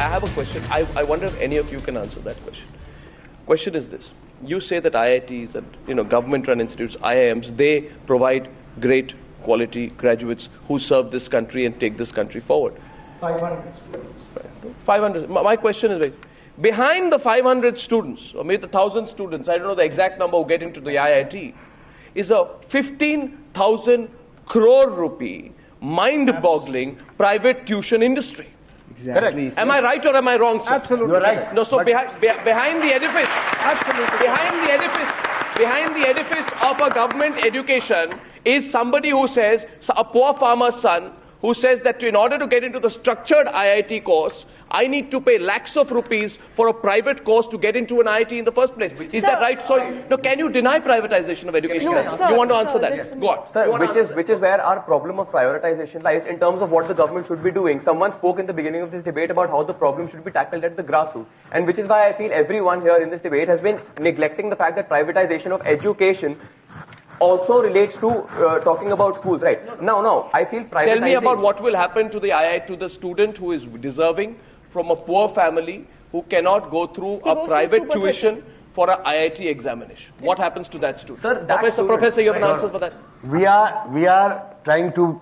I have a question. I wonder if any of you can answer that question. Question is this. You say that IITs and government-run institutes, IIMs, they provide great quality graduates who serve this country and take this country forward. 500 students. 500. My question is, behind the 500 students, or maybe the 1,000 students, I don't know the exact number who get into the IIT, is a 15,000 crore rupee, mind-boggling private tuition industry. Exactly. Am I right or am I wrong, sir? Absolutely. You're right. No, so behind the edifice, Absolutely. behind the edifice of a government education is somebody who says, a poor farmer's son, who says that in order to get into the structured IIT course, I need to pay lakhs of rupees for a private course to get into an IIT in the first place. Is that right? So, no, can you deny privatization of education? You want to answer that? Go on. Sir, which is where our problem of prioritization lies in terms of what the government should be doing. Someone spoke in the beginning of this debate about how the problem should be tackled at the grassroots. And which is why I feel everyone here in this debate has been neglecting the fact that privatization of education also relates to talking about schools, right? Now, I feel privatizing... Tell me about what will happen to the IIT, to the student who is deserving from a poor family who cannot go through a private tuition for an IIT examination. What happens to that student? Sir, Professor, you have an answer for that? We are trying to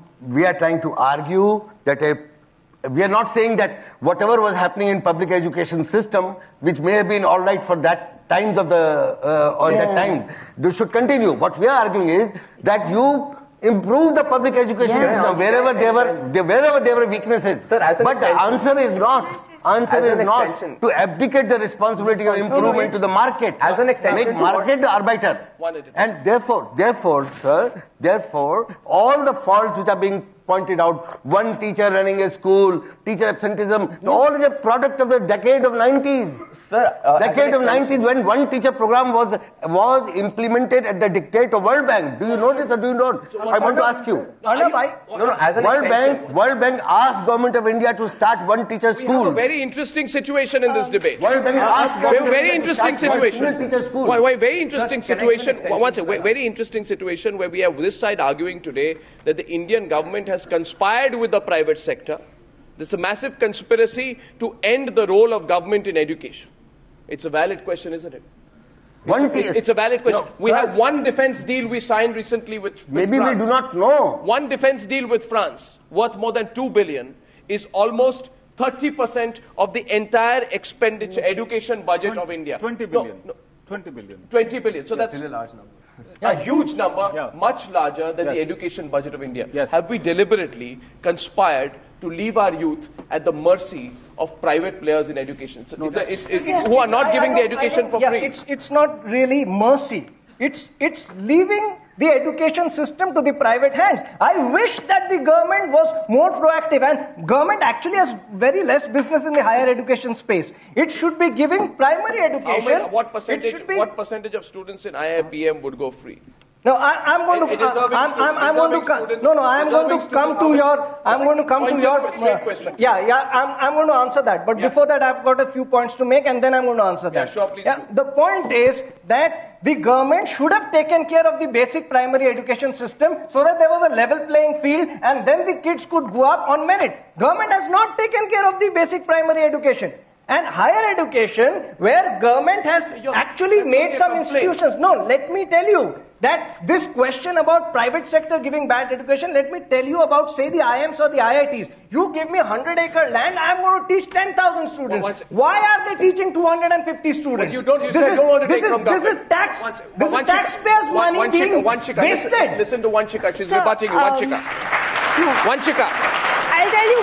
argue that we are not saying that whatever was happening in public education system, which may have been all right for that times of that time, this should continue. What we are arguing is that you improve the public education system wherever there were weaknesses. Sir, but the answer is not to abdicate the responsibility of improvement to the market. As an extension, make market the arbiter. And therefore, all the faults which are being pointed out, one teacher running a school, teacher absenteeism, all is a product of the decade of 90s. Sir, decade of 90s when one teacher program was implemented at the dictate of World Bank. Do you know this or do you not? I want to ask you. World Bank asked Government of India to start one teacher school. We have a very interesting situation in this debate. World Bank asked Government very interesting situation. Teacher school. Very interesting situation. Very interesting situation where we have this side arguing today that the Indian government has conspired with the private sector. There's a massive conspiracy to end the role of government in education. It's a valid question, isn't it? It's a valid question. We have one defense deal we signed recently with Maybe France. We do not know. One defense deal with France, worth more than 2 billion, is almost 30% of the entire expenditure, education budget of India. 20 billion. 20 billion. 20 billion. So that's a large number. A huge number, much larger than the education budget of India. Yes. Have we deliberately conspired to leave our youth at the mercy of private players in education? Who are not giving the education for free. It's not really mercy. It's leaving the education system to the private hands. I wish that the government was more proactive, and government actually has very less business in the higher education space. It should be giving primary education. What percentage of students in IIPM would go free? No, I'm going to come to answer that. But before that, I've got a few points to make, and then I'm going to answer that. Yeah, sure, please. The point is that the government should have taken care of the basic primary education system so that there was a level playing field, and then the kids could go up on merit. Government has not taken care of the basic primary education. And higher education, where government has actually made some institutions. No, let me tell you that this question about private sector giving bad education, let me tell you about, say, the IIMs or the IITs. You give me 100-acre land, I'm going to teach 10,000 students. Why are they teaching 250 students? You don't want to take from government. This is taxpayers' money being wasted. Listen to Vanchika, she's rebutting you. Vanchika. I'll tell you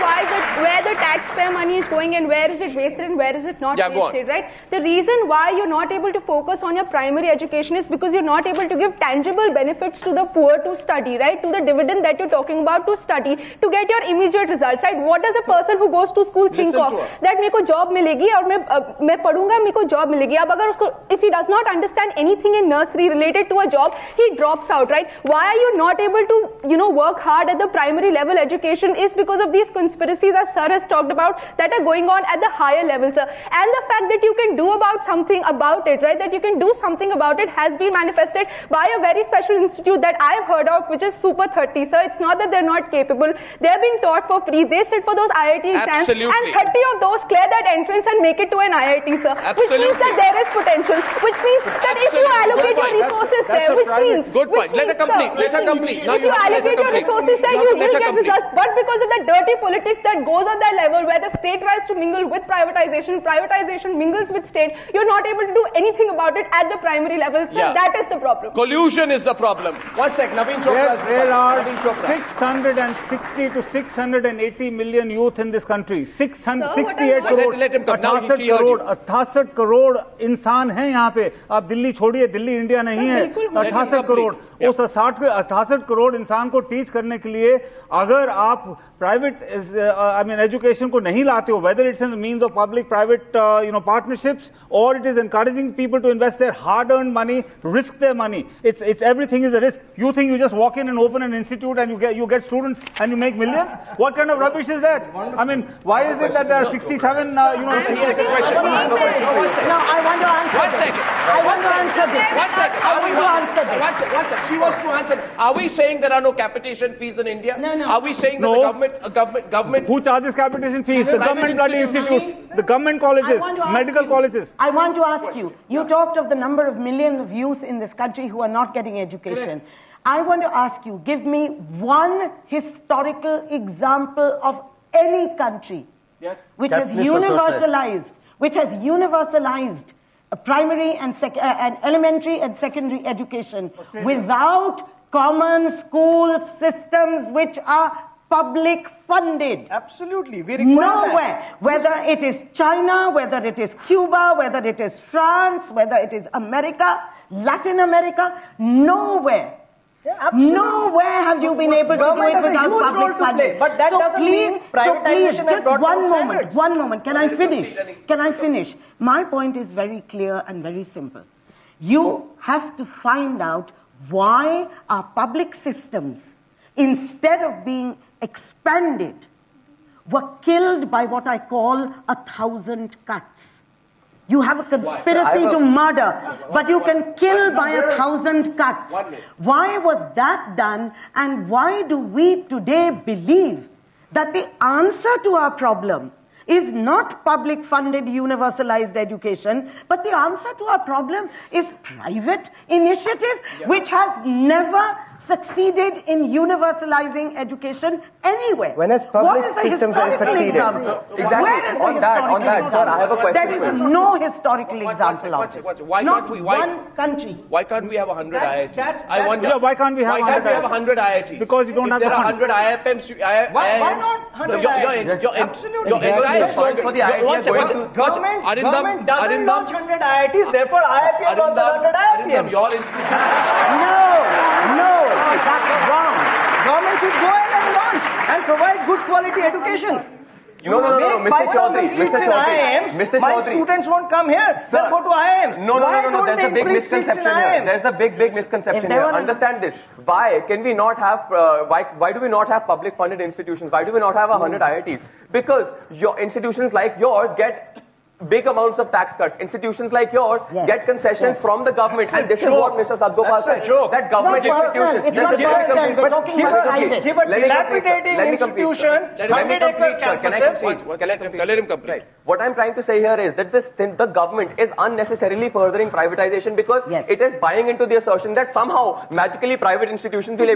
where the taxpayer money is going and where is it wasted and where is it not wasted, right? The reason why you're not able to focus on your primary education is because you're not able to give tangible benefits to the poor to study, right? To the dividend that you're talking about to study, to get your immediate results, right? What does a person who goes to school think of? That मेरे को job मिलेगी और मैं पढ़ूंगा मेरे को job मिलेगी. अब अगर उसको, if he does not understand anything in nursery related to a job, he drops out, right? Why are you not able to, work hard at the primary level education is because of of these conspiracies, as sir has talked about, that are going on at the higher level, sir. And the fact that you can do something about it, right, that you can do something about it has been manifested by a very special institute that I've heard of, which is Super 30, sir. It's not that they're not capable. They're being taught for free. They sit for those IIT exams. Absolutely. And 30 of those clear that entrance and make it to an IIT, sir. Absolutely. Which means that there is potential. Which means that if you allocate your resources there, which means... Good point. Let her complete. Let her complete. If you allocate your resources there, you will get results. But because of the dirty politics that goes on that level, where the state tries to mingle with privatization, privatization mingles with state, you're not able to do anything about it at the primary level. So that is the problem. Collusion is the problem. One sec, Naveen Chopra. There are 660 to 680 million youth in this country. 668 crore. Let him come. Now 68 crore इंसान हैं यहाँ पे. आप दिल्ली छोड़िए, Delhi India नहीं है. 68 करोड़. उस 68 करोड़ इंसान को टीच करने के लिए अगर आप प्राइवेट एजुकेशन को नहीं लाते हो, whether it's in the means of public-private partnerships, or it is encouraging people to invest their hard-earned money, risk their money. It's everything is a risk. You think you just walk in and open an institute and you get students and you make millions? What kind of rubbish is that? I mean, why is it that there are 67 No, I want to answer. One second. I want to answer this. One second. One second. She wants to answer. Are we saying there are no capitation fees in India? No. Are we saying that the government... Who charges capitation fees? The government bloody institutes, the government colleges, medical colleges. I want to ask you, you talked of the number of millions of youth in this country who are not getting education. I want to ask you, give me one historical example of any country which has universalized primary and elementary and secondary education without common school systems which are public funded. Absolutely. We require nowhere. That. Whether it is China, whether it is Cuba, whether it is France, whether it is America, Latin America, nowhere. Yeah, nowhere have you been able to do it without public funding. But that doesn't mean privatization has brought one moment. Can I finish? My point is very clear and very simple. You have to find out why our public systems, instead of being expanded, were killed by what I call 1,000 cuts. You have a conspiracy to murder, but you can kill by 1,000 cuts. Why was that done, and why do we today believe that the answer to our problem is not public-funded, universalized education, but the answer to our problem is private initiative, which has never succeeded in universalizing education anywhere. When has public systems succeeded? Exactly. On that, sir, I have a question. There is no historical example of this. One country. Why can't we have 100 IITs? I wonder. Why can't we have 100 IITs? Because you don't have the funds. There are 100 IIMs. Why not 100 IITs? Absolutely. Government doesn't launch 100 IITs, therefore IIPM launches 100 IIPMs. Your institution. No, that's wrong. Government should go ahead and launch and provide good quality education. No, Mr. Chaudhary. My students won't come here. They'll go to IIMs. No. There's a big misconception here. There's a big misconception here. Understand this. Why can we not have? Why do we not have public funded institutions? Why do we not have 100 IITs? Because your institutions like yours get big amounts of tax cuts. Institutions like yours get concessions from the government, and this is what Mr. Sadgopal said. That government institutions. Give a dilapidating institution 100-acre campuses. Let him complete. Right. What I'm trying to say here is that the government is unnecessarily furthering privatization because it is buying into the assertion that somehow magically private institutions will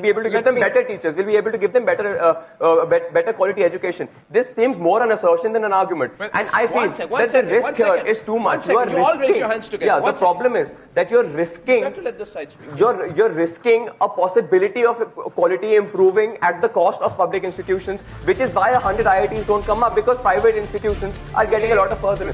be able to give them better teachers, will be able to give them better quality education. This seems more an assertion than an argument, and I feel that the risk here is too much. You all raise your hands together. Yeah, the problem is that you're risking. You have to let this side speak. You're risking a possibility of quality improving at the cost of public institutions, which is why 100 IITs don't come up, because private institutions are getting a lot of further.